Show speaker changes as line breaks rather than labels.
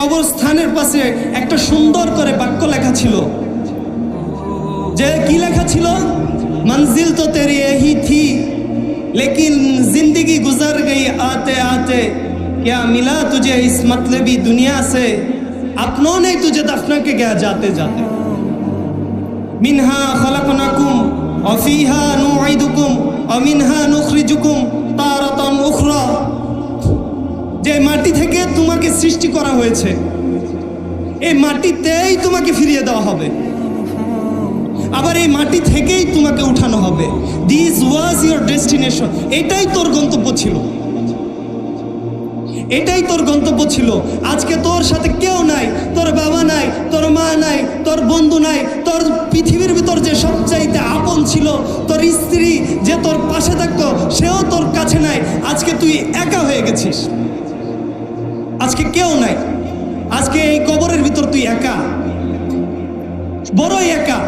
কবরস্থানের পাশে একটা সুন্দর করে বাক্য লেখা ছিল, যে কি লেখা ছিল, मंजिल तो तेरी यही थी लेकिन जिंदगी गुजर गई आते आते, क्या मिला तुझे इस मतलबी दुनिया से, अपनों ने तुझे दफना के गया जाते जाते। मिन्हा खलकनाकुम व फीहा नुईदुकुम व मिन्हा नुखरिजुकुम तारातान उखरा, যে মাটি থেকে তোমাকে সৃষ্টি করা হয়েছে এই মাটিতেই তোমাকে ফিরিয়ে দেওয়া হবে, আবার এই মাটি থেকেই তোমাকে উঠানো হবে। দিস ওয়াজ ইউর ডেস্টিনেশন, এটাই তোর গন্তব্য ছিল, এটাই তোর গন্তব্য ছিল। আজকে তোর সাথে কেউ নাই, তোর বাবা নাই, তোর মা নাই, তোর বন্ধু নাই, তোর পৃথিবীর ভিতর যে সবচাইতে আপন ছিল তোর স্ত্রী, যে তোর পাশে থাকতো, সেও তোর কাছে নাই। আজকে তুই একা হয়ে গেছিস, আজকে কেউ নাই, আজকে এই কবরের ভিতর তুই একা, বড়ই একা।